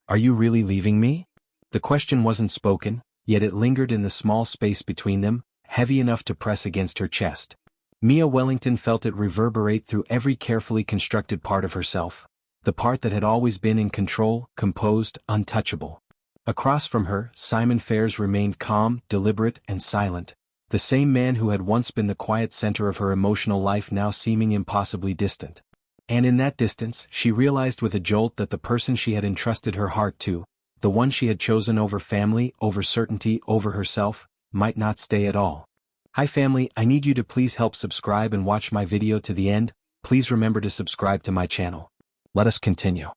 Are you really leaving me? The question wasn't spoken, yet it lingered in the small space between them, heavy enough to press against her chest. Mia Wellington felt it reverberate through every carefully constructed part of herself, the part that had always been in control, composed, untouchable. Across from her, Simon Fares remained calm, deliberate, and silent, the same man who had once been the quiet center of her emotional life now seeming impossibly distant. And in that distance, she realized with a jolt that the person she had entrusted her heart to, the one she had chosen over family, over certainty, over herself, might not stay at all. Hi family, I need you to please help subscribe and watch my video to the end. Please remember to subscribe to my channel. Let us continue.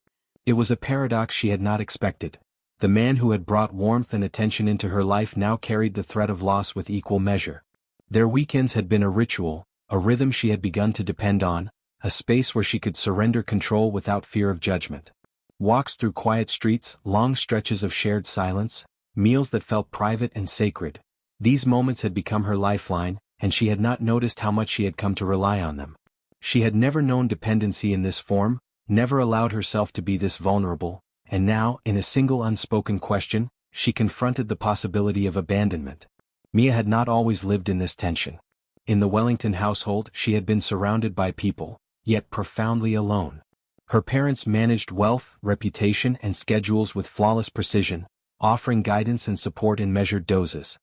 It was a paradox she had not expected. The man who had brought warmth and attention into her life now carried the threat of loss with equal measure. Their weekends had been a ritual, a rhythm she had begun to depend on, a space where she could surrender control without fear of judgment. Walks through quiet streets, long stretches of shared silence, meals that felt private and sacred. These moments had become her lifeline, and she had not noticed how much she had come to rely on them. She had never known dependency in this form, never allowed herself to be this vulnerable, and now, in a single unspoken question, she confronted the possibility of abandonment. Mia had not always lived in this tension. In the Wellington household, she had been surrounded by people, yet profoundly alone. Her parents managed wealth, reputation, and schedules with flawless precision, offering guidance and support in measured doses.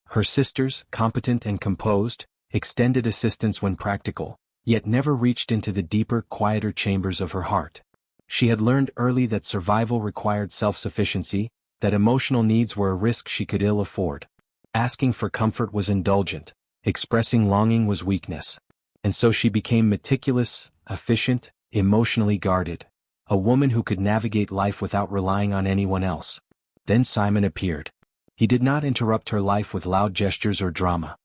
Her sisters, competent and composed, extended assistance when practical, yet never reached into the deeper, quieter chambers of her heart. She had learned early that survival required self-sufficiency, that emotional needs were a risk she could ill afford. Asking for comfort was indulgent, expressing longing was weakness. And so she became meticulous, efficient, emotionally guarded, a woman who could navigate life without relying on anyone else. Then Simon appeared. He did not interrupt her life with loud gestures or drama.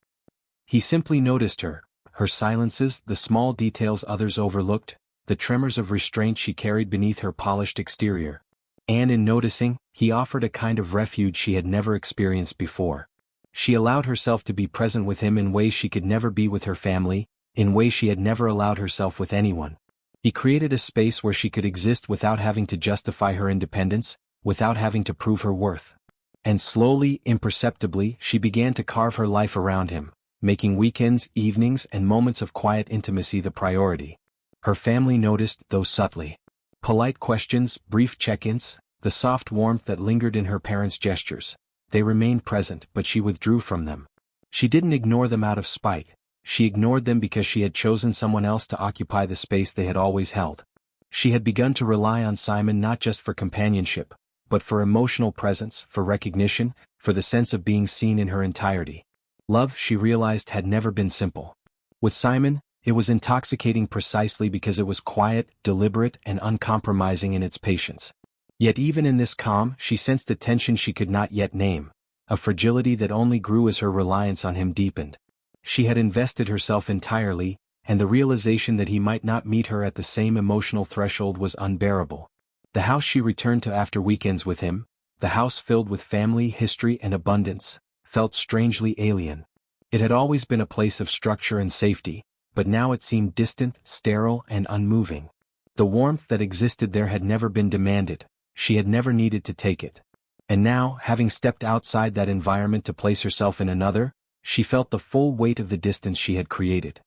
He simply noticed her, her silences, the small details others overlooked, the tremors of restraint she carried beneath her polished exterior. And in noticing, he offered a kind of refuge she had never experienced before. She allowed herself to be present with him in ways she could never be with her family, in ways she had never allowed herself with anyone. He created a space where she could exist without having to justify her independence, without having to prove her worth. And slowly, imperceptibly, she began to carve her life around him, making weekends, evenings, and moments of quiet intimacy the priority. Her family noticed, though subtly. Polite questions, brief check-ins, the soft warmth that lingered in her parents' gestures. They remained present, but she withdrew from them. She didn't ignore them out of spite. She ignored them because she had chosen someone else to occupy the space they had always held. She had begun to rely on Simon not just for companionship, but for emotional presence, for recognition, for the sense of being seen in her entirety. Love, she realized, had never been simple. With Simon, it was intoxicating precisely because it was quiet, deliberate, and uncompromising in its patience. Yet even in this calm, she sensed a tension she could not yet name, a fragility that only grew as her reliance on him deepened. She had invested herself entirely, and the realization that he might not meet her at the same emotional threshold was unbearable. The house she returned to after weekends with him, the house filled with family, history, and abundance, felt strangely alien. It had always been a place of structure and safety, but now it seemed distant, sterile, and unmoving. The warmth that existed there had never been demanded, she had never needed to take it. And now, having stepped outside that environment to place herself in another, she felt the full weight of the distance she had created.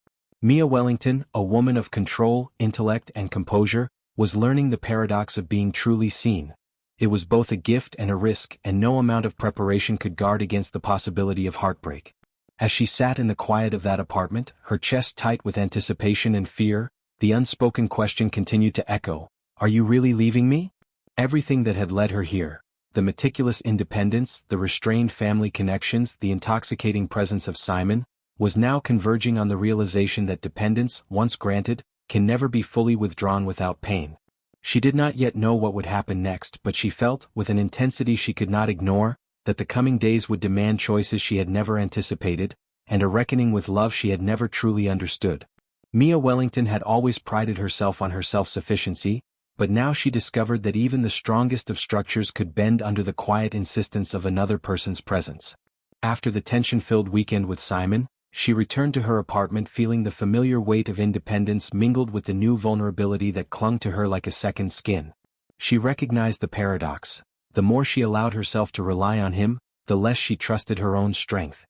Mia Wellington, a woman of control, intellect, and composure, was learning the paradox of being truly seen. It was both a gift and a risk, and no amount of preparation could guard against the possibility of heartbreak. As she sat in the quiet of that apartment, her chest tight with anticipation and fear, the unspoken question continued to echo, "Are you really leaving me?" Everything that had led her here, the meticulous independence, the restrained family connections, the intoxicating presence of Simon, was now converging on the realization that dependence, once granted, can never be fully withdrawn without pain. She did not yet know what would happen next, but she felt, with an intensity she could not ignore, that the coming days would demand choices she had never anticipated, and a reckoning with love she had never truly understood. Mia Wellington had always prided herself on her self-sufficiency, but now she discovered that even the strongest of structures could bend under the quiet insistence of another person's presence. After the tension-filled weekend with Simon, she returned to her apartment feeling the familiar weight of independence mingled with the new vulnerability that clung to her like a second skin. She recognized the paradox. The more she allowed herself to rely on him, the less she trusted her own strength.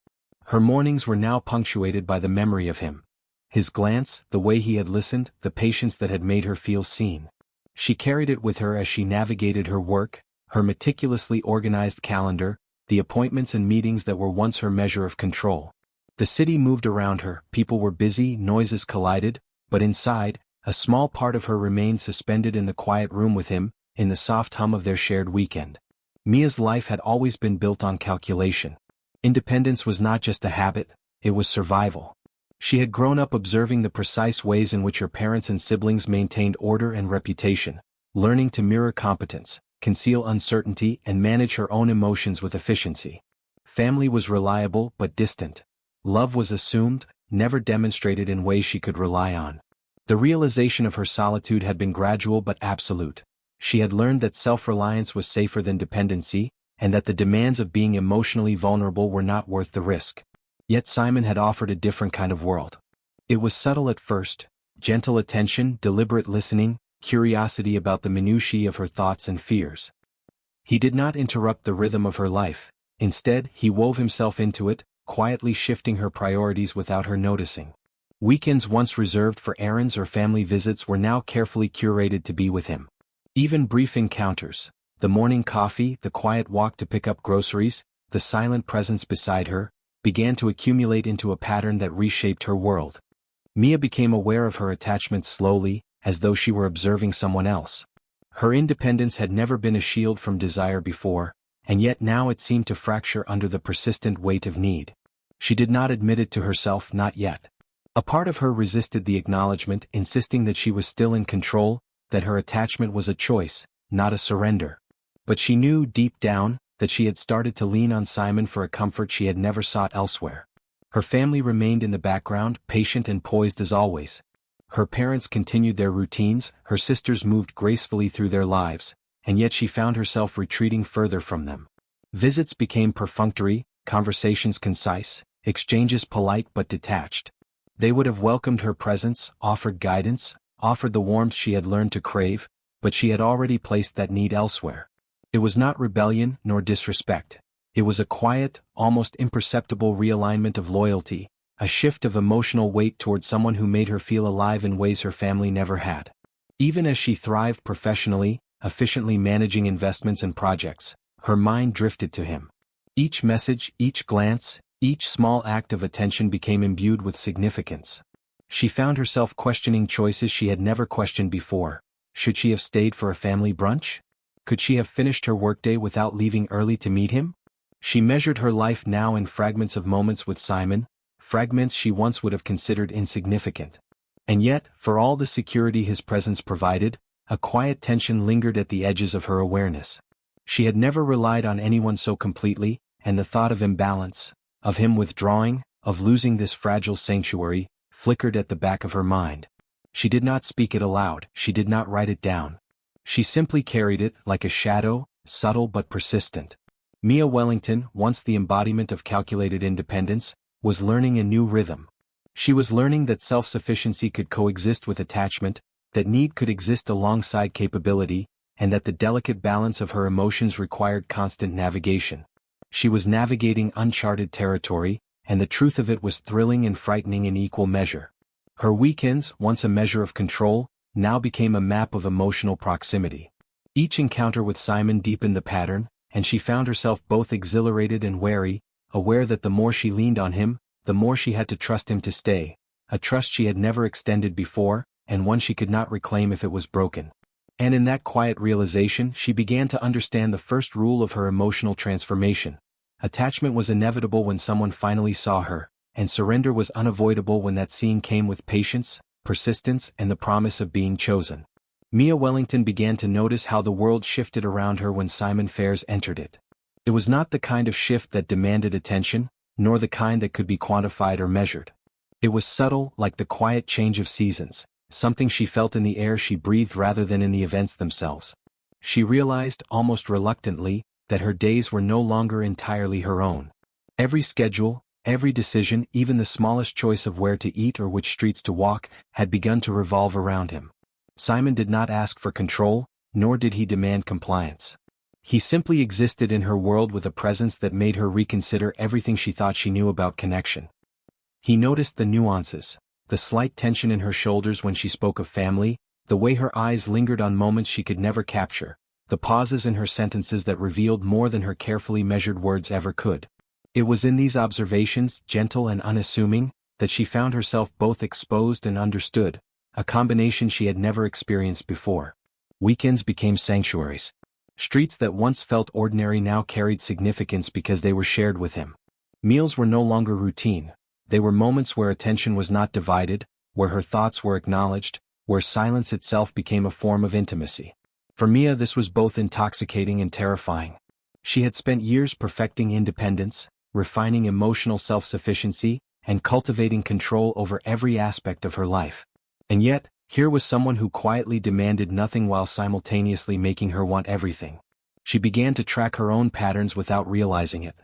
Her mornings were now punctuated by the memory of him. His glance, the way he had listened, the patience that had made her feel seen. She carried it with her as she navigated her work, her meticulously organized calendar, the appointments and meetings that were once her measure of control. The city moved around her, people were busy, noises collided, but inside, a small part of her remained suspended in the quiet room with him, in the soft hum of their shared weekend. Mia's life had always been built on calculation. Independence was not just a habit, it was survival. She had grown up observing the precise ways in which her parents and siblings maintained order and reputation, learning to mirror competence, conceal uncertainty, and manage her own emotions with efficiency. Family was reliable but distant. Love was assumed, never demonstrated in ways she could rely on. The realization of her solitude had been gradual but absolute. She had learned that self-reliance was safer than dependency, and that the demands of being emotionally vulnerable were not worth the risk. Yet Simon had offered a different kind of world. It was subtle at first, gentle attention, deliberate listening, curiosity about the minutiae of her thoughts and fears. He did not interrupt the rhythm of her life. Instead, he wove himself into it, quietly shifting her priorities without her noticing. Weekends once reserved for errands or family visits were now carefully curated to be with him. Even brief encounters, the morning coffee, the quiet walk to pick up groceries, the silent presence beside her, began to accumulate into a pattern that reshaped her world. Mia became aware of her attachment slowly, as though she were observing someone else. Her independence had never been a shield from desire before, and yet now it seemed to fracture under the persistent weight of need. She did not admit it to herself, not yet. A part of her resisted the acknowledgement, insisting that she was still in control, that her attachment was a choice, not a surrender. But she knew, deep down, that she had started to lean on Simon for a comfort she had never sought elsewhere. Her family remained in the background, patient and poised as always. Her parents continued their routines, her sisters moved gracefully through their lives, and yet she found herself retreating further from them. Visits became perfunctory, conversations concise, exchanges polite but detached. They would have welcomed her presence, offered guidance, offered the warmth she had learned to crave, but she had already placed that need elsewhere. It was not rebellion nor disrespect. It was a quiet, almost imperceptible realignment of loyalty, a shift of emotional weight toward someone who made her feel alive in ways her family never had. Even as she thrived professionally, efficiently managing investments and projects, her mind drifted to him. Each message, each glance, each small act of attention became imbued with significance. She found herself questioning choices she had never questioned before. Should she have stayed for a family brunch? Could she have finished her workday without leaving early to meet him? She measured her life now in fragments of moments with Simon, fragments she once would have considered insignificant. And yet, for all the security his presence provided, a quiet tension lingered at the edges of her awareness. She had never relied on anyone so completely, and the thought of imbalance, of him withdrawing, of losing this fragile sanctuary, flickered at the back of her mind. She did not speak it aloud, she did not write it down. She simply carried it, like a shadow, subtle but persistent. Mia Wellington, once the embodiment of calculated independence, was learning a new rhythm. She was learning that self-sufficiency could coexist with attachment, that need could exist alongside capability, and that the delicate balance of her emotions required constant navigation. She was navigating uncharted territory, and the truth of it was thrilling and frightening in equal measure. Her weekends, once a measure of control, now became a map of emotional proximity. Each encounter with Simon deepened the pattern, and she found herself both exhilarated and wary, aware that the more she leaned on him, the more she had to trust him to stay, a trust she had never extended before, and one she could not reclaim if it was broken. And in that quiet realization she began to understand the first rule of her emotional transformation. Attachment was inevitable when someone finally saw her, and surrender was unavoidable when that seeing came with patience, persistence, and the promise of being chosen. Mia Wellington began to notice how the world shifted around her when Simon Ferris entered it. It was not the kind of shift that demanded attention, nor the kind that could be quantified or measured. It was subtle, like the quiet change of seasons, something she felt in the air she breathed rather than in the events themselves. She realized, almost reluctantly, that her days were no longer entirely her own. Every schedule, every decision, even the smallest choice of where to eat or which streets to walk, had begun to revolve around him. Simon did not ask for control, nor did he demand compliance. He simply existed in her world with a presence that made her reconsider everything she thought she knew about connection. He noticed the nuances, the slight tension in her shoulders when she spoke of family, the way her eyes lingered on moments she could never capture, the pauses in her sentences that revealed more than her carefully measured words ever could. It was in these observations, gentle and unassuming, that she found herself both exposed and understood, a combination she had never experienced before. Weekends became sanctuaries. Streets that once felt ordinary now carried significance because they were shared with him. Meals were no longer routine. They were moments where attention was not divided, where her thoughts were acknowledged, where silence itself became a form of intimacy. For Mia, this was both intoxicating and terrifying. She had spent years perfecting independence, refining emotional self-sufficiency, and cultivating control over every aspect of her life. And yet, here was someone who quietly demanded nothing while simultaneously making her want everything. She began to track her own patterns without realizing it.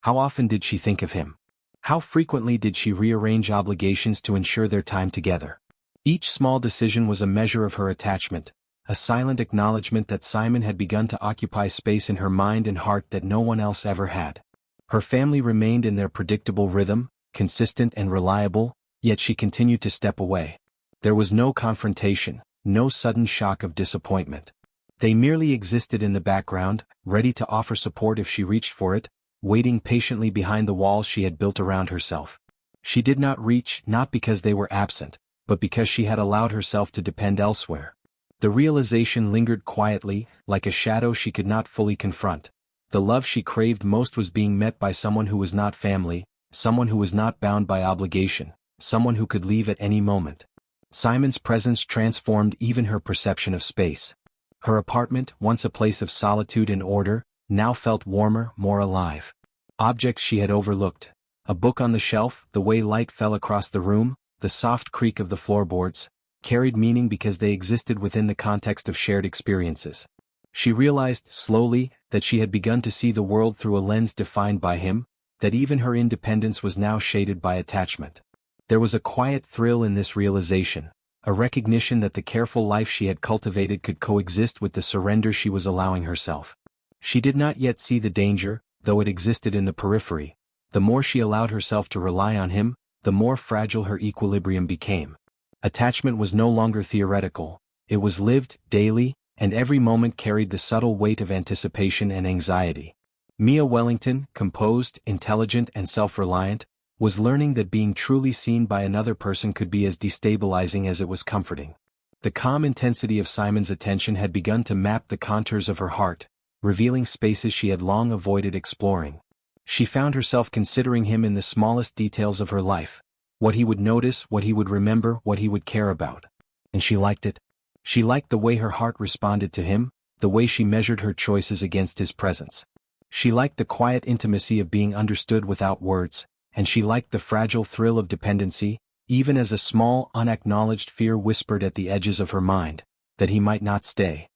How often did she think of him? How frequently did she rearrange obligations to ensure their time together? Each small decision was a measure of her attachment, a silent acknowledgement that Simon had begun to occupy space in her mind and heart that no one else ever had. Her family remained in their predictable rhythm, consistent and reliable, yet she continued to step away. There was no confrontation, no sudden shock of disappointment. They merely existed in the background, ready to offer support if she reached for it, waiting patiently behind the walls she had built around herself. She did not reach, not because they were absent, but because she had allowed herself to depend elsewhere. The realization lingered quietly, like a shadow she could not fully confront. The love she craved most was being met by someone who was not family, someone who was not bound by obligation, someone who could leave at any moment. Simon's presence transformed even her perception of space. Her apartment, once a place of solitude and order, now felt warmer, more alive. Objects she had overlooked, a book on the shelf, the way light fell across the room, the soft creak of the floorboards, carried meaning because they existed within the context of shared experiences. She realized, slowly, that she had begun to see the world through a lens defined by him, that even her independence was now shaded by attachment. There was a quiet thrill in this realization, a recognition that the careful life she had cultivated could coexist with the surrender she was allowing herself. She did not yet see the danger, though it existed in the periphery. The more she allowed herself to rely on him, the more fragile her equilibrium became. Attachment was no longer theoretical, it was lived, daily, and every moment carried the subtle weight of anticipation and anxiety. Mia Wellington, composed, intelligent and self-reliant, was learning that being truly seen by another person could be as destabilizing as it was comforting. The calm intensity of Simon's attention had begun to map the contours of her heart, revealing spaces she had long avoided exploring. She found herself considering him in the smallest details of her life, what he would notice, what he would remember, what he would care about. And she liked it. She liked the way her heart responded to him, the way she measured her choices against his presence. She liked the quiet intimacy of being understood without words, and she liked the fragile thrill of dependency, even as a small, unacknowledged fear whispered at the edges of her mind, that he might not stay.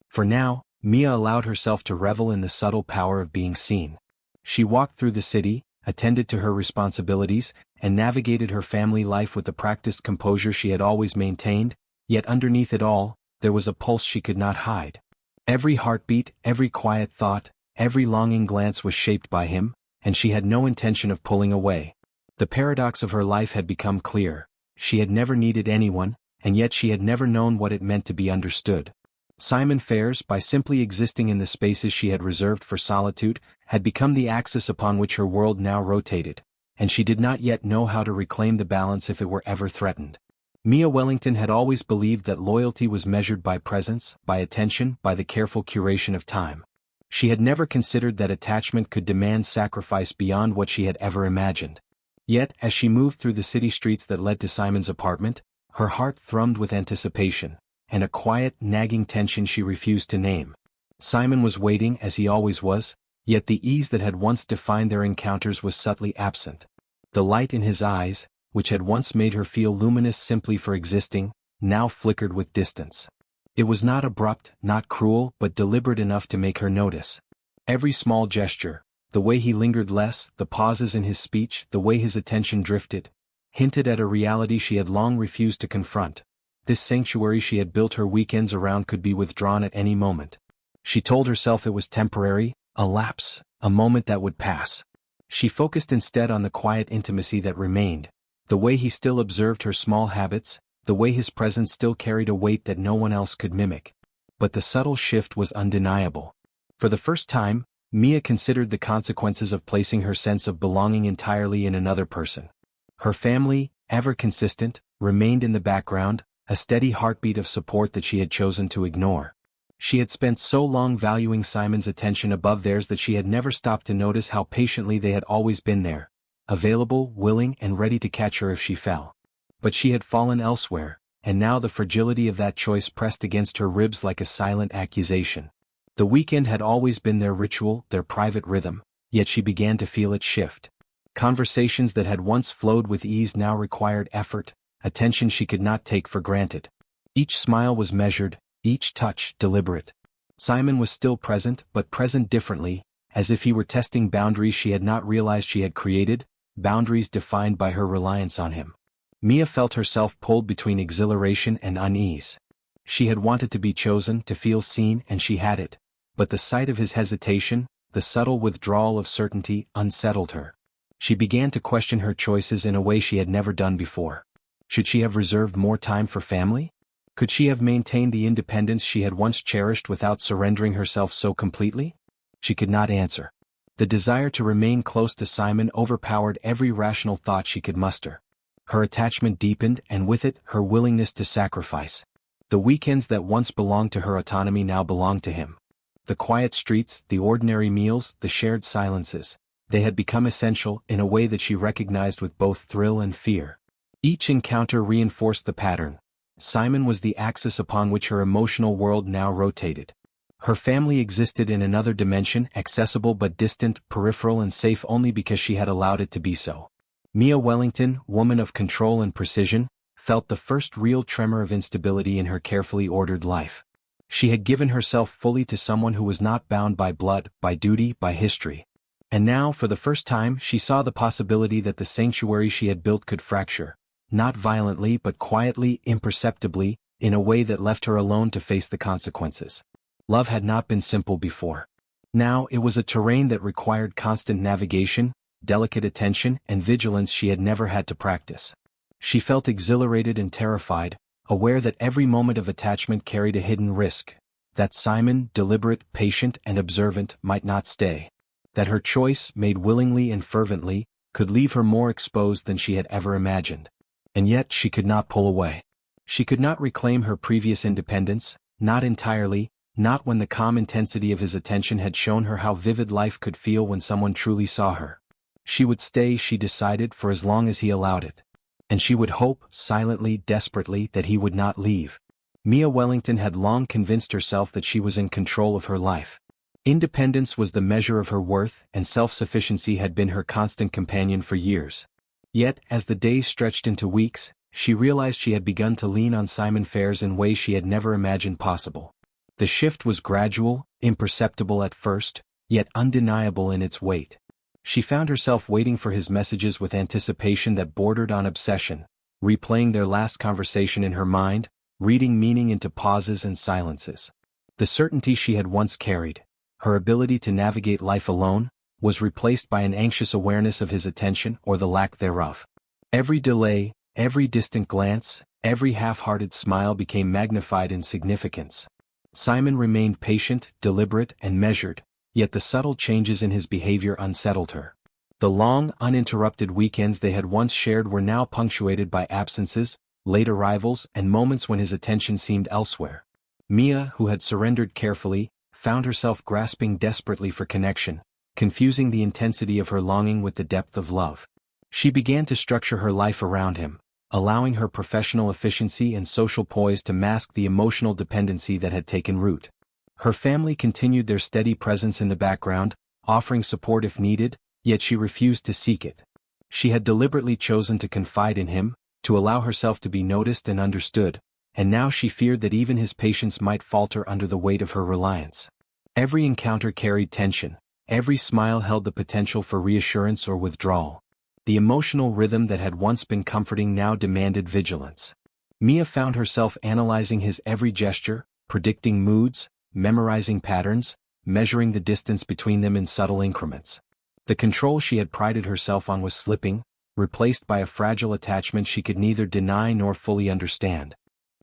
For now, Mia allowed herself to revel in the subtle power of being seen. She walked through the city, attended to her responsibilities, and navigated her family life with the practiced composure she had always maintained, yet underneath it all, there was a pulse she could not hide. Every heartbeat, every quiet thought, every longing glance was shaped by him, and she had no intention of pulling away. The paradox of her life had become clear. She had never needed anyone, and yet she had never known what it meant to be understood. Simon Fares, by simply existing in the spaces she had reserved for solitude, had become the axis upon which her world now rotated, and she did not yet know how to reclaim the balance if it were ever threatened. Mia Wellington had always believed that loyalty was measured by presence, by attention, by the careful curation of time. She had never considered that attachment could demand sacrifice beyond what she had ever imagined. Yet, as she moved through the city streets that led to Simon's apartment, her heart thrummed with anticipation, and a quiet, nagging tension she refused to name. Simon was waiting, as he always was, yet the ease that had once defined their encounters was subtly absent. The light in his eyes, which had once made her feel luminous simply for existing, now flickered with distance. It was not abrupt, not cruel, but deliberate enough to make her notice. Every small gesture, the way he lingered less, the pauses in his speech, the way his attention drifted, hinted at a reality she had long refused to confront. This sanctuary she had built her weekends around could be withdrawn at any moment. She told herself it was temporary, a lapse, a moment that would pass. She focused instead on the quiet intimacy that remained, the way he still observed her small habits, the way his presence still carried a weight that no one else could mimic. But the subtle shift was undeniable. For the first time, Mia considered the consequences of placing her sense of belonging entirely in another person. Her family, ever consistent, remained in the background, a steady heartbeat of support that she had chosen to ignore. She had spent so long valuing Simon's attention above theirs that she had never stopped to notice how patiently they had always been there, available, willing, and ready to catch her if she fell. But she had fallen elsewhere, and now the fragility of that choice pressed against her ribs like a silent accusation. The weekend had always been their ritual, their private rhythm, yet she began to feel it shift. Conversations that had once flowed with ease now required effort, attention she could not take for granted. Each smile was measured, each touch deliberate. Simon was still present, but present differently, as if he were testing boundaries she had not realized she had created, boundaries defined by her reliance on him. Mia felt herself pulled between exhilaration and unease. She had wanted to be chosen, to feel seen, and she had it. But the sight of his hesitation, the subtle withdrawal of certainty, unsettled her. She began to question her choices in a way she had never done before. Should she have reserved more time for family? Could she have maintained the independence she had once cherished without surrendering herself so completely? She could not answer. The desire to remain close to Simon overpowered every rational thought she could muster. Her attachment deepened, and with it, her willingness to sacrifice. The weekends that once belonged to her autonomy now belonged to him. The quiet streets, the ordinary meals, the shared silences, they had become essential in a way that she recognized with both thrill and fear. Each encounter reinforced the pattern. Simon was the axis upon which her emotional world now rotated. Her family existed in another dimension, accessible but distant, peripheral and safe only because she had allowed it to be so. Mia Wellington, woman of control and precision, felt the first real tremor of instability in her carefully ordered life. She had given herself fully to someone who was not bound by blood, by duty, by history. And now, for the first time, she saw the possibility that the sanctuary she had built could fracture. Not violently but quietly, imperceptibly, in a way that left her alone to face the consequences. Love had not been simple before. Now it was a terrain that required constant navigation, delicate attention, and vigilance she had never had to practice. She felt exhilarated and terrified, aware that every moment of attachment carried a hidden risk, that Simon, deliberate, patient, and observant, might not stay, that her choice, made willingly and fervently, could leave her more exposed than she had ever imagined. And yet she could not pull away. She could not reclaim her previous independence, not entirely, not when the calm intensity of his attention had shown her how vivid life could feel when someone truly saw her. She would stay, she decided, for as long as he allowed it. And she would hope, silently, desperately, that he would not leave. Mia Wellington had long convinced herself that she was in control of her life. Independence was the measure of her worth, and self-sufficiency had been her constant companion for years. Yet, as the days stretched into weeks, she realized she had begun to lean on Simon Fares in ways she had never imagined possible. The shift was gradual, imperceptible at first, yet undeniable in its weight. She found herself waiting for his messages with anticipation that bordered on obsession, replaying their last conversation in her mind, reading meaning into pauses and silences. The certainty she had once carried, her ability to navigate life alone, was replaced by an anxious awareness of his attention or the lack thereof. Every delay, every distant glance, every half-hearted smile became magnified in significance. Simon remained patient, deliberate, and measured, yet the subtle changes in his behavior unsettled her. The long, uninterrupted weekends they had once shared were now punctuated by absences, late arrivals, and moments when his attention seemed elsewhere. Mia, who had surrendered carefully, found herself grasping desperately for connection, confusing the intensity of her longing with the depth of love. She began to structure her life around him, allowing her professional efficiency and social poise to mask the emotional dependency that had taken root. Her family continued their steady presence in the background, offering support if needed, yet she refused to seek it. She had deliberately chosen to confide in him, to allow herself to be noticed and understood, and now she feared that even his patience might falter under the weight of her reliance. Every encounter carried tension. Every smile held the potential for reassurance or withdrawal. The emotional rhythm that had once been comforting now demanded vigilance. Mia found herself analyzing his every gesture, predicting moods, memorizing patterns, measuring the distance between them in subtle increments. The control she had prided herself on was slipping, replaced by a fragile attachment she could neither deny nor fully understand.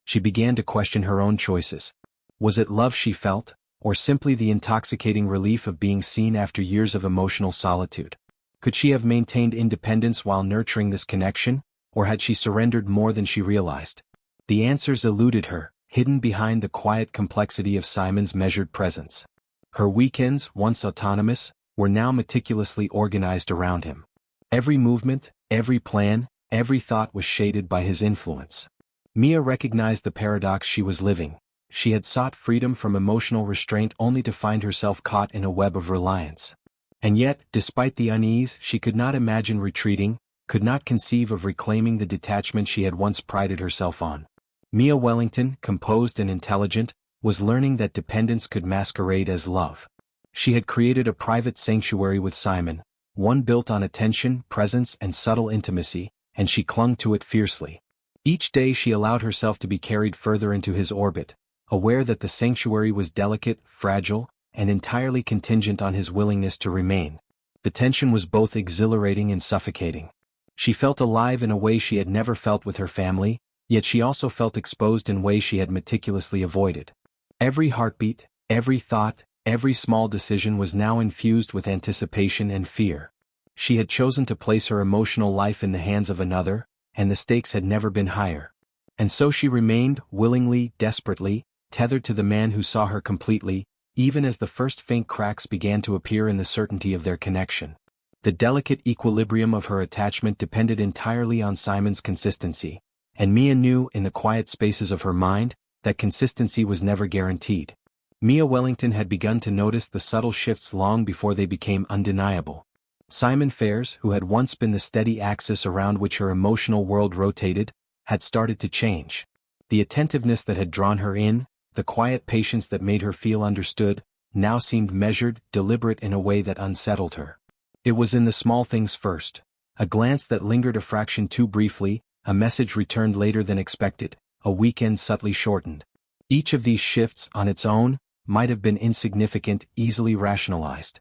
She began to question her own choices. Was it love she felt, or simply the intoxicating relief of being seen after years of emotional solitude? Could she have maintained independence while nurturing this connection, or had she surrendered more than she realized? The answers eluded her, hidden behind the quiet complexity of Simon's measured presence. Her weekends, once autonomous, were now meticulously organized around him. Every movement, every plan, every thought was shaded by his influence. Mia recognized the paradox she was living. She had sought freedom from emotional restraint only to find herself caught in a web of reliance. And yet, despite the unease, she could not imagine retreating, could not conceive of reclaiming the detachment she had once prided herself on. Mia Wellington, composed and intelligent, was learning that dependence could masquerade as love. She had created a private sanctuary with Simon, one built on attention, presence, and subtle intimacy, and she clung to it fiercely. Each day she allowed herself to be carried further into his orbit, aware that the sanctuary was delicate, fragile, and entirely contingent on his willingness to remain. The tension was both exhilarating and suffocating. She felt alive in a way she had never felt with her family, yet she also felt exposed in ways she had meticulously avoided. Every heartbeat, every thought, every small decision was now infused with anticipation and fear. She had chosen to place her emotional life in the hands of another, and the stakes had never been higher. And so she remained, willingly, desperately, tethered to the man who saw her completely, even as the first faint cracks began to appear in the certainty of their connection. The delicate equilibrium of her attachment depended entirely on Simon's consistency, and Mia knew, in the quiet spaces of her mind, that consistency was never guaranteed. Mia Wellington had begun to notice the subtle shifts long before they became undeniable. Simon Fares, who had once been the steady axis around which her emotional world rotated, had started to change. The attentiveness that had drawn her in, the quiet patience that made her feel understood, now seemed measured, deliberate in a way that unsettled her. It was in the small things first. A glance that lingered a fraction too briefly, a message returned later than expected, a weekend subtly shortened. Each of these shifts, on its own, might have been insignificant, easily rationalized.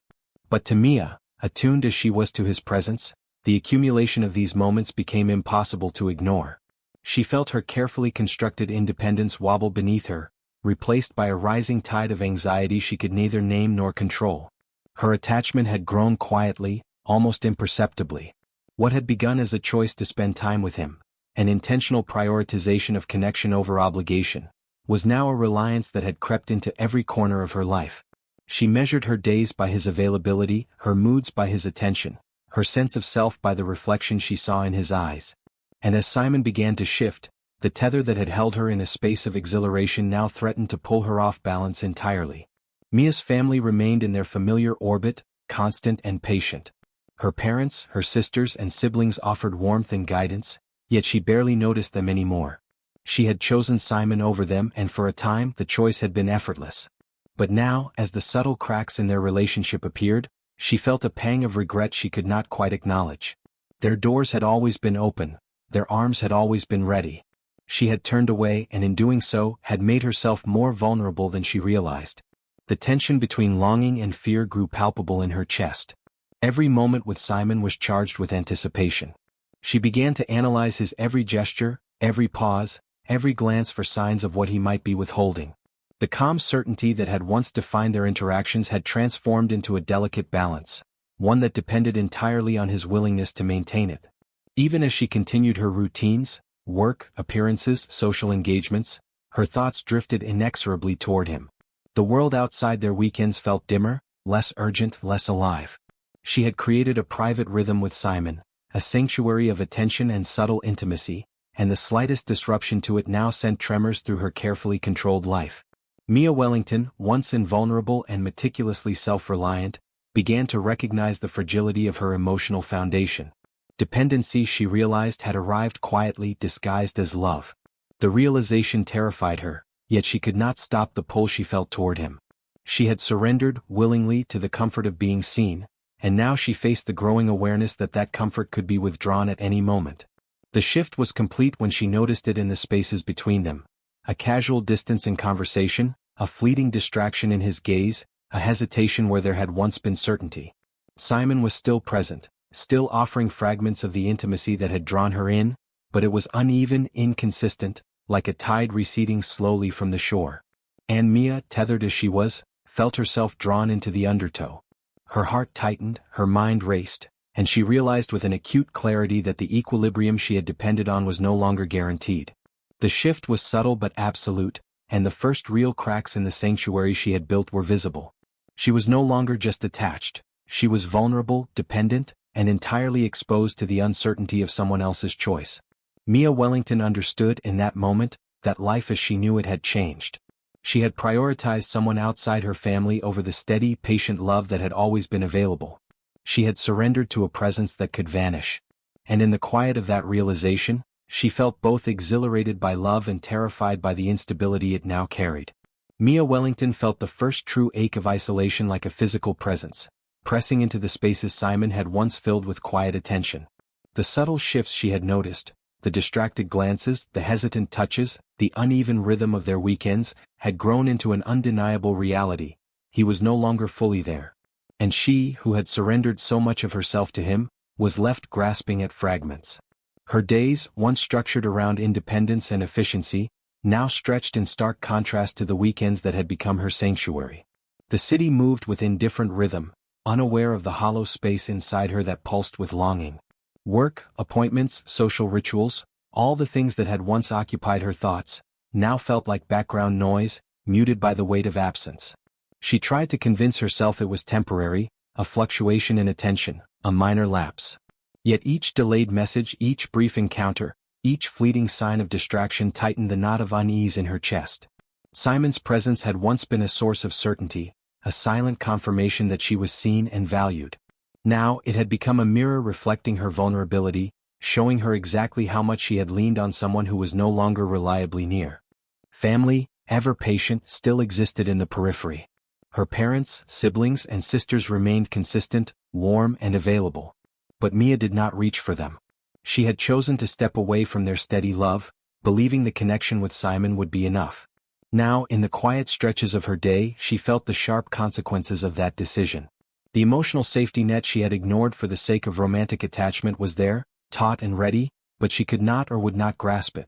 But to Mia, attuned as she was to his presence, the accumulation of these moments became impossible to ignore. She felt her carefully constructed independence wobble beneath her, replaced by a rising tide of anxiety she could neither name nor control. Her attachment had grown quietly, almost imperceptibly. What had begun as a choice to spend time with him, an intentional prioritization of connection over obligation, was now a reliance that had crept into every corner of her life. She measured her days by his availability, her moods by his attention, her sense of self by the reflection she saw in his eyes. And as Simon began to shift, the tether that had held her in a space of exhilaration now threatened to pull her off balance entirely. Mia's family remained in their familiar orbit, constant and patient. Her parents, her sisters and siblings offered warmth and guidance, yet she barely noticed them anymore. She had chosen Simon over them, and for a time the choice had been effortless. But now, as the subtle cracks in their relationship appeared, she felt a pang of regret she could not quite acknowledge. Their doors had always been open, their arms had always been ready. She had turned away, and in doing so, had made herself more vulnerable than she realized. The tension between longing and fear grew palpable in her chest. Every moment with Simon was charged with anticipation. She began to analyze his every gesture, every pause, every glance for signs of what he might be withholding. The calm certainty that had once defined their interactions had transformed into a delicate balance, one that depended entirely on his willingness to maintain it. Even as she continued her routines, work, appearances, social engagements, her thoughts drifted inexorably toward him. The world outside their weekends felt dimmer, less urgent, less alive. She had created a private rhythm with Simon, a sanctuary of attention and subtle intimacy, and the slightest disruption to it now sent tremors through her carefully controlled life. Mia Wellington, once invulnerable and meticulously self-reliant, began to recognize the fragility of her emotional foundation. Dependency, she realized, had arrived quietly, disguised as love. The realization terrified her, yet she could not stop the pull she felt toward him. She had surrendered, willingly, to the comfort of being seen, and now she faced the growing awareness that that comfort could be withdrawn at any moment. The shift was complete when she noticed it in the spaces between them. A casual distance in conversation, a fleeting distraction in his gaze, a hesitation where there had once been certainty. Simon was still present, still offering fragments of the intimacy that had drawn her in, but it was uneven, inconsistent, like a tide receding slowly from the shore. And Mia, tethered as she was, felt herself drawn into the undertow. Her heart tightened, her mind raced, and she realized with an acute clarity that the equilibrium she had depended on was no longer guaranteed. The shift was subtle but absolute, and the first real cracks in the sanctuary she had built were visible. She was no longer just attached, she was vulnerable, dependent, and entirely exposed to the uncertainty of someone else's choice. Mia Wellington understood in that moment that life as she knew it had changed. She had prioritized someone outside her family over the steady, patient love that had always been available. She had surrendered to a presence that could vanish. And in the quiet of that realization, she felt both exhilarated by love and terrified by the instability it now carried. Mia Wellington felt the first true ache of isolation like a physical presence, pressing into the spaces Simon had once filled with quiet attention. The subtle shifts she had noticed, the distracted glances, the hesitant touches, the uneven rhythm of their weekends, had grown into an undeniable reality. He was no longer fully there. And she, who had surrendered so much of herself to him, was left grasping at fragments. Her days, once structured around independence and efficiency, now stretched in stark contrast to the weekends that had become her sanctuary. The city moved with indifferent rhythm, unaware of the hollow space inside her that pulsed with longing. Work, appointments, social rituals, all the things that had once occupied her thoughts, now felt like background noise, muted by the weight of absence. She tried to convince herself it was temporary, a fluctuation in attention, a minor lapse. Yet each delayed message, each brief encounter, each fleeting sign of distraction tightened the knot of unease in her chest. Simon's presence had once been a source of certainty, a silent confirmation that she was seen and valued. Now it had become a mirror reflecting her vulnerability, showing her exactly how much she had leaned on someone who was no longer reliably near. Family, ever patient, still existed in the periphery. Her parents, siblings, and sisters remained consistent, warm, and available. But Mia did not reach for them. She had chosen to step away from their steady love, believing the connection with Simon would be enough. Now, in the quiet stretches of her day, she felt the sharp consequences of that decision. The emotional safety net she had ignored for the sake of romantic attachment was there, taut and ready, but she could not or would not grasp it.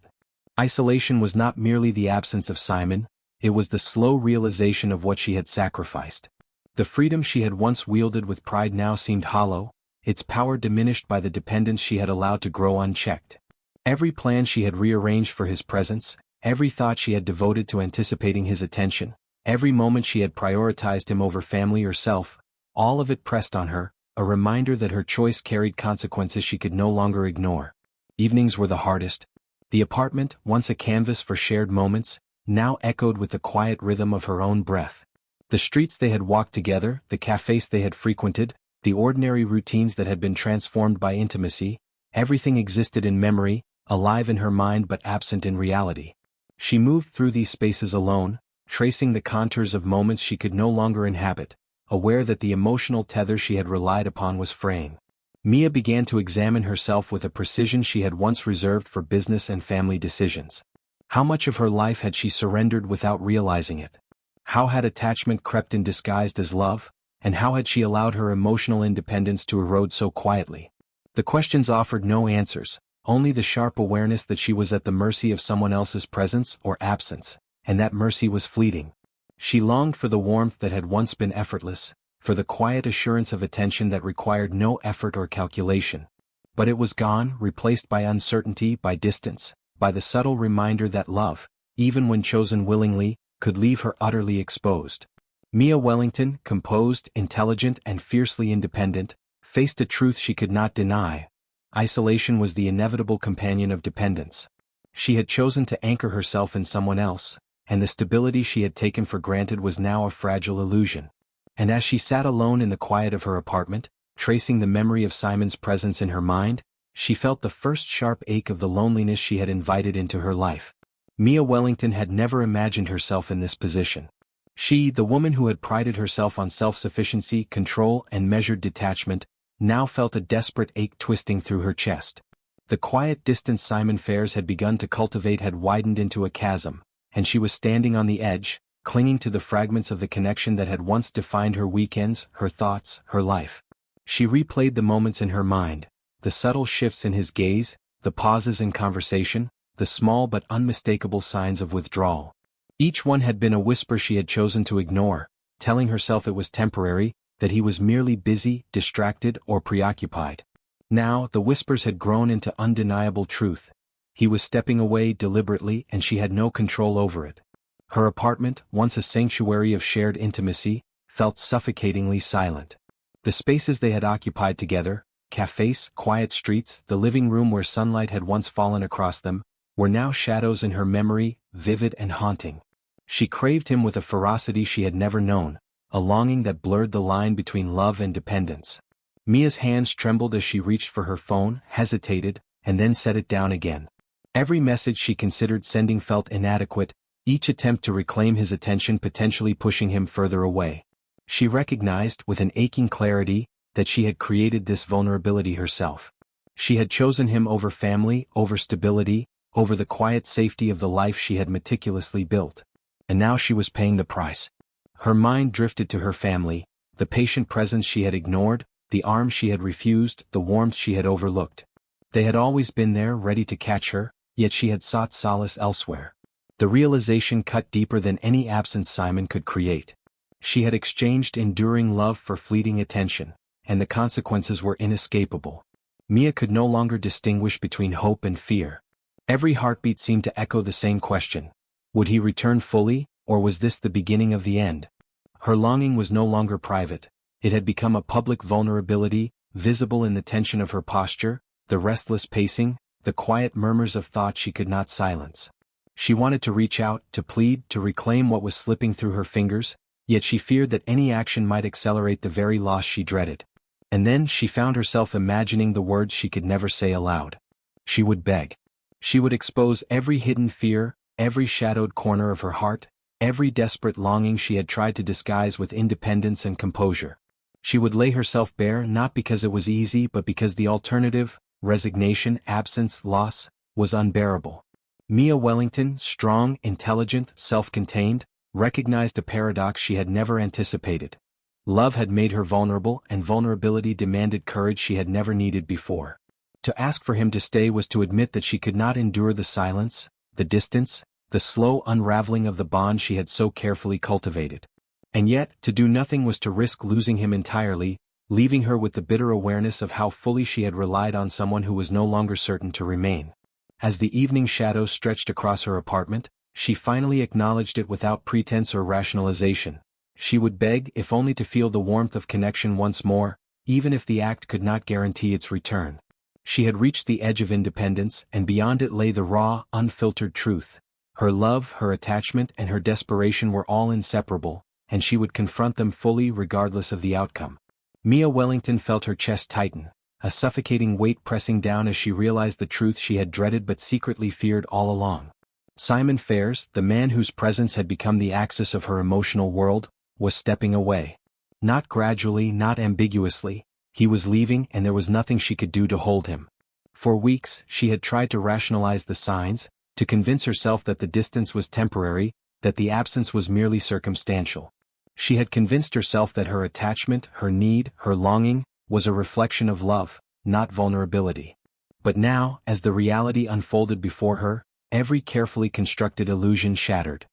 Isolation was not merely the absence of Simon, it was the slow realization of what she had sacrificed. The freedom she had once wielded with pride now seemed hollow, its power diminished by the dependence she had allowed to grow unchecked. Every plan she had rearranged for his presence, every thought she had devoted to anticipating his attention, every moment she had prioritized him over family or self, all of it pressed on her, a reminder that her choice carried consequences she could no longer ignore. Evenings were the hardest. The apartment, once a canvas for shared moments, now echoed with the quiet rhythm of her own breath. The streets they had walked together, the cafes they had frequented, the ordinary routines that had been transformed by intimacy, everything existed in memory, alive in her mind but absent in reality. She moved through these spaces alone, tracing the contours of moments she could no longer inhabit, aware that the emotional tether she had relied upon was fraying. Mia began to examine herself with a precision she had once reserved for business and family decisions. How much of her life had she surrendered without realizing it? How had attachment crept in disguised as love? And how had she allowed her emotional independence to erode so quietly? The questions offered no answers, only the sharp awareness that she was at the mercy of someone else's presence or absence, and that mercy was fleeting. She longed for the warmth that had once been effortless, for the quiet assurance of attention that required no effort or calculation. But it was gone, replaced by uncertainty, by distance, by the subtle reminder that love, even when chosen willingly, could leave her utterly exposed. Mia Wellington, composed, intelligent, and fiercely independent, faced a truth she could not deny. Isolation was the inevitable companion of dependence. She had chosen to anchor herself in someone else, and the stability she had taken for granted was now a fragile illusion. And as she sat alone in the quiet of her apartment, tracing the memory of Simon's presence in her mind, she felt the first sharp ache of the loneliness she had invited into her life. Mia Wellington had never imagined herself in this position. She, the woman who had prided herself on self-sufficiency, control, and measured detachment, now felt a desperate ache twisting through her chest. The quiet distance Simon Fares had begun to cultivate had widened into a chasm, and she was standing on the edge, clinging to the fragments of the connection that had once defined her weekends, her thoughts, her life. She replayed the moments in her mind, the subtle shifts in his gaze, the pauses in conversation, the small but unmistakable signs of withdrawal. Each one had been a whisper she had chosen to ignore, telling herself it was temporary, that he was merely busy, distracted, or preoccupied. Now, the whispers had grown into undeniable truth. He was stepping away deliberately and she had no control over it. Her apartment, once a sanctuary of shared intimacy, felt suffocatingly silent. The spaces they had occupied together, cafes, quiet streets, the living room where sunlight had once fallen across them, were now shadows in her memory, vivid and haunting. She craved him with a ferocity she had never known, a longing that blurred the line between love and dependence. Mia's hands trembled as she reached for her phone, hesitated, and then set it down again. Every message she considered sending felt inadequate, each attempt to reclaim his attention potentially pushing him further away. She recognized, with an aching clarity, that she had created this vulnerability herself. She had chosen him over family, over stability, over the quiet safety of the life she had meticulously built. And now she was paying the price. Her mind drifted to her family, the patient presence she had ignored, the arms she had refused, the warmth she had overlooked. They had always been there, ready to catch her, yet she had sought solace elsewhere. The realization cut deeper than any absence Simon could create. She had exchanged enduring love for fleeting attention, and the consequences were inescapable. Mia could no longer distinguish between hope and fear. Every heartbeat seemed to echo the same question. Would he return fully, or was this the beginning of the end? Her longing was no longer private. It had become a public vulnerability, visible in the tension of her posture, the restless pacing, the quiet murmurs of thought she could not silence. She wanted to reach out, to plead, to reclaim what was slipping through her fingers, yet she feared that any action might accelerate the very loss she dreaded. And then she found herself imagining the words she could never say aloud. She would beg. She would expose every hidden fear, every shadowed corner of her heart, every desperate longing she had tried to disguise with independence and composure. She would lay herself bare not because it was easy but because the alternative, resignation, absence, loss, was unbearable. Mia Wellington, strong, intelligent, self-contained, recognized a paradox she had never anticipated. Love had made her vulnerable, and vulnerability demanded courage she had never needed before. To ask for him to stay was to admit that she could not endure the silence, the distance, the slow unraveling of the bond she had so carefully cultivated. And yet, to do nothing was to risk losing him entirely, leaving her with the bitter awareness of how fully she had relied on someone who was no longer certain to remain. As the evening shadows stretched across her apartment, she finally acknowledged it without pretense or rationalization. She would beg, if only to feel the warmth of connection once more, even if the act could not guarantee its return. She had reached the edge of independence, and beyond it lay the raw, unfiltered truth. Her love, her attachment, and her desperation were all inseparable, and she would confront them fully regardless of the outcome. Mia Wellington felt her chest tighten, a suffocating weight pressing down as she realized the truth she had dreaded but secretly feared all along. Simon Fares, the man whose presence had become the axis of her emotional world, was stepping away. Not gradually, not ambiguously. He was leaving and there was nothing she could do to hold him. For weeks, she had tried to rationalize the signs, to convince herself that the distance was temporary, that the absence was merely circumstantial. She had convinced herself that her attachment, her need, her longing, was a reflection of love, not vulnerability. But now, as the reality unfolded before her, every carefully constructed illusion shattered.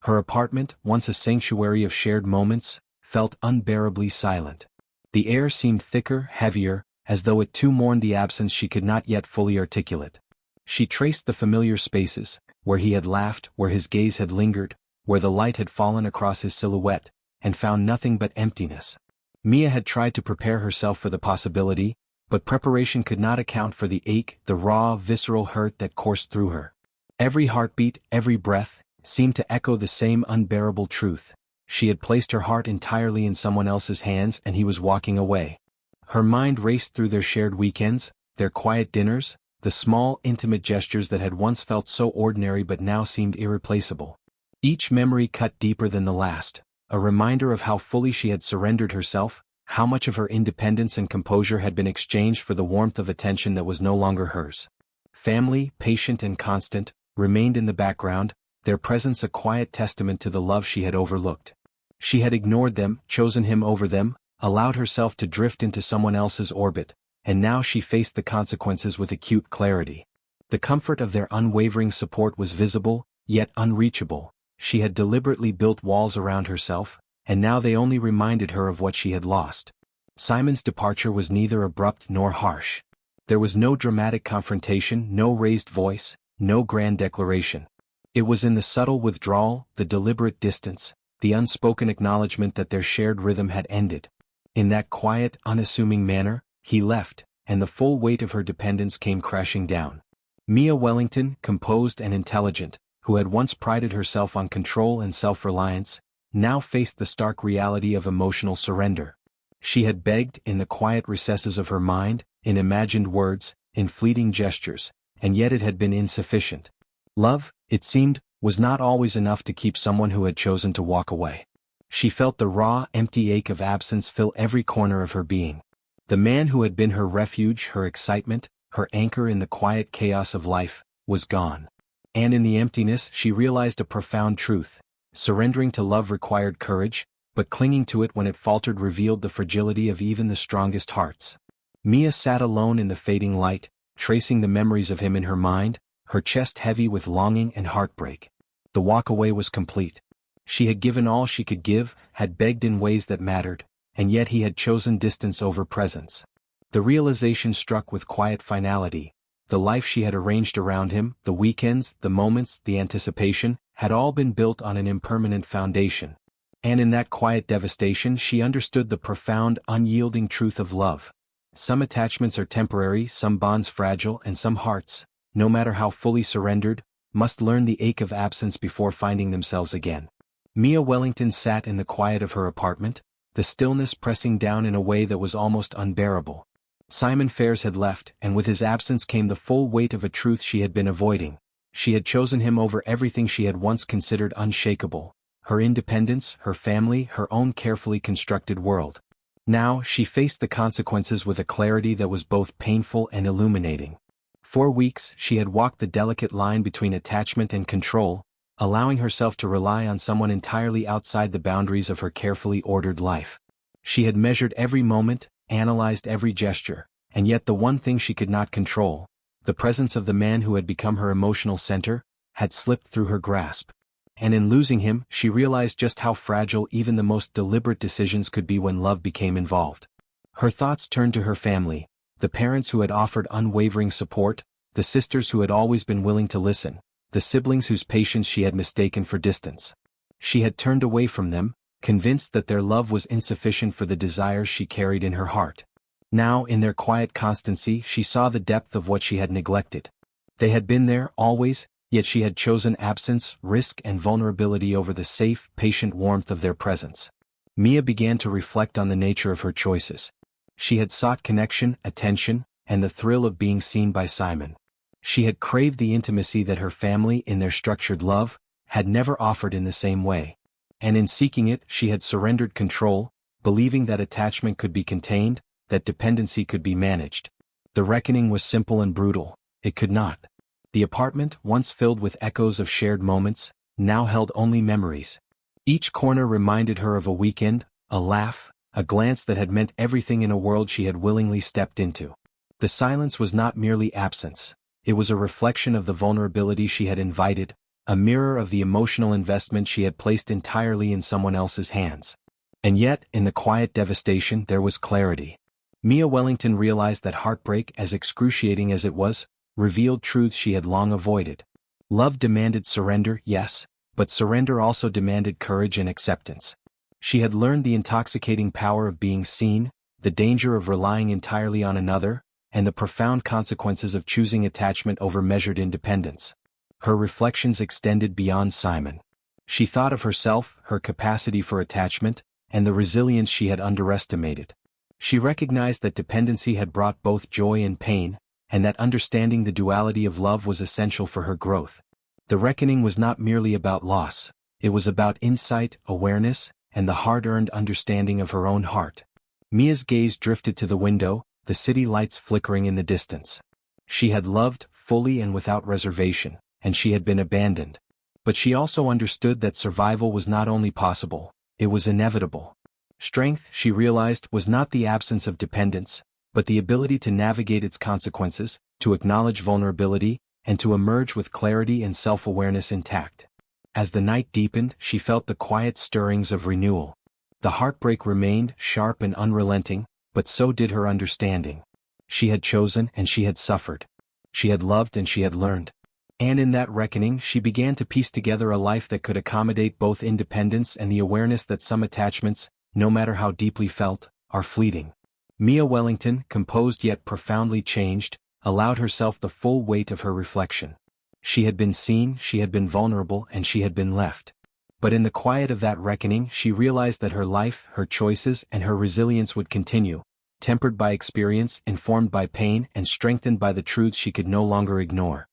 Her apartment, once a sanctuary of shared moments, felt unbearably silent. The air seemed thicker, heavier, as though it too mourned the absence she could not yet fully articulate. She traced the familiar spaces, where he had laughed, where his gaze had lingered, where the light had fallen across his silhouette, and found nothing but emptiness. Mia had tried to prepare herself for the possibility, but preparation could not account for the ache, the raw, visceral hurt that coursed through her. Every heartbeat, every breath, seemed to echo the same unbearable truth. She had placed her heart entirely in someone else's hands and he was walking away. Her mind raced through their shared weekends, their quiet dinners, the small, intimate gestures that had once felt so ordinary but now seemed irreplaceable. Each memory cut deeper than the last, a reminder of how fully she had surrendered herself, how much of her independence and composure had been exchanged for the warmth of attention that was no longer hers. Family, patient and constant, remained in the background, their presence a quiet testament to the love she had overlooked. She had ignored them, chosen him over them, allowed herself to drift into someone else's orbit, and now she faced the consequences with acute clarity. The comfort of their unwavering support was visible, yet unreachable. She had deliberately built walls around herself, and now they only reminded her of what she had lost. Simon's departure was neither abrupt nor harsh. There was no dramatic confrontation, no raised voice, no grand declaration. It was in the subtle withdrawal, the deliberate distance, the unspoken acknowledgement that their shared rhythm had ended. In that quiet, unassuming manner, he left, and the full weight of her dependence came crashing down. Mia Wellington, composed and intelligent, who had once prided herself on control and self-reliance, now faced the stark reality of emotional surrender. She had begged in the quiet recesses of her mind, in imagined words, in fleeting gestures, and yet it had been insufficient. Love, it seemed, was not always enough to keep someone who had chosen to walk away. She felt the raw, empty ache of absence fill every corner of her being. The man who had been her refuge, her excitement, her anchor in the quiet chaos of life, was gone. And in the emptiness she realized a profound truth. Surrendering to love required courage, but clinging to it when it faltered revealed the fragility of even the strongest hearts. Mia sat alone in the fading light, tracing the memories of him in her mind, her chest heavy with longing and heartbreak. The walk-away was complete. She had given all she could give, had begged in ways that mattered, and yet he had chosen distance over presence. The realization struck with quiet finality. The life she had arranged around him, the weekends, the moments, the anticipation, had all been built on an impermanent foundation. And in that quiet devastation she understood the profound, unyielding truth of love. Some attachments are temporary, some bonds fragile, and some hearts, no matter how fully surrendered, must learn the ache of absence before finding themselves again. Mia Wellington sat in the quiet of her apartment, the stillness pressing down in a way that was almost unbearable. Simon Fares had left, and with his absence came the full weight of a truth she had been avoiding. She had chosen him over everything she had once considered unshakable: her independence, her family, her own carefully constructed world. Now she faced the consequences with a clarity that was both painful and illuminating. For weeks she had walked the delicate line between attachment and control, allowing herself to rely on someone entirely outside the boundaries of her carefully ordered life. She had measured every moment, analyzed every gesture, and yet the one thing she could not control, the presence of the man who had become her emotional center, had slipped through her grasp. And in losing him, she realized just how fragile even the most deliberate decisions could be when love became involved. Her thoughts turned to her family, the parents who had offered unwavering support, the sisters who had always been willing to listen, the siblings whose patience she had mistaken for distance. She had turned away from them, convinced that their love was insufficient for the desires she carried in her heart. Now, in their quiet constancy, she saw the depth of what she had neglected. They had been there, always, yet she had chosen absence, risk, and vulnerability over the safe, patient warmth of their presence. Mia began to reflect on the nature of her choices. She had sought connection, attention, and the thrill of being seen by Simon. She had craved the intimacy that her family, in their structured love, had never offered in the same way. And in seeking it, she had surrendered control, believing that attachment could be contained, that dependency could be managed. The reckoning was simple and brutal. It could not. The apartment, once filled with echoes of shared moments, now held only memories. Each corner reminded her of a weekend, a laugh, a glance that had meant everything in a world she had willingly stepped into. The silence was not merely absence. It was a reflection of the vulnerability she had invited, a mirror of the emotional investment she had placed entirely in someone else's hands. And yet, in the quiet devastation, there was clarity. Mia Wellington realized that heartbreak, as excruciating as it was, revealed truths she had long avoided. Love demanded surrender, yes, but surrender also demanded courage and acceptance. She had learned the intoxicating power of being seen, the danger of relying entirely on another, and the profound consequences of choosing attachment over measured independence. Her reflections extended beyond Simon. She thought of herself, her capacity for attachment, and the resilience she had underestimated. She recognized that dependency had brought both joy and pain, and that understanding the duality of love was essential for her growth. The reckoning was not merely about loss, it was about insight, awareness, and the hard-earned understanding of her own heart. Mia's gaze drifted to the window, the city lights flickering in the distance. She had loved, fully and without reservation, and she had been abandoned. But she also understood that survival was not only possible, it was inevitable. Strength, she realized, was not the absence of dependence, but the ability to navigate its consequences, to acknowledge vulnerability, and to emerge with clarity and self-awareness intact. As the night deepened, she felt the quiet stirrings of renewal. The heartbreak remained sharp and unrelenting, but so did her understanding. She had chosen and she had suffered. She had loved and she had learned. And in that reckoning she began to piece together a life that could accommodate both independence and the awareness that some attachments, no matter how deeply felt, are fleeting. Mia Wellington, composed yet profoundly changed, allowed herself the full weight of her reflection. She had been seen, she had been vulnerable, and she had been left. But in the quiet of that reckoning she realized that her life, her choices, and her resilience would continue, tempered by experience, informed by pain, and strengthened by the truths she could no longer ignore.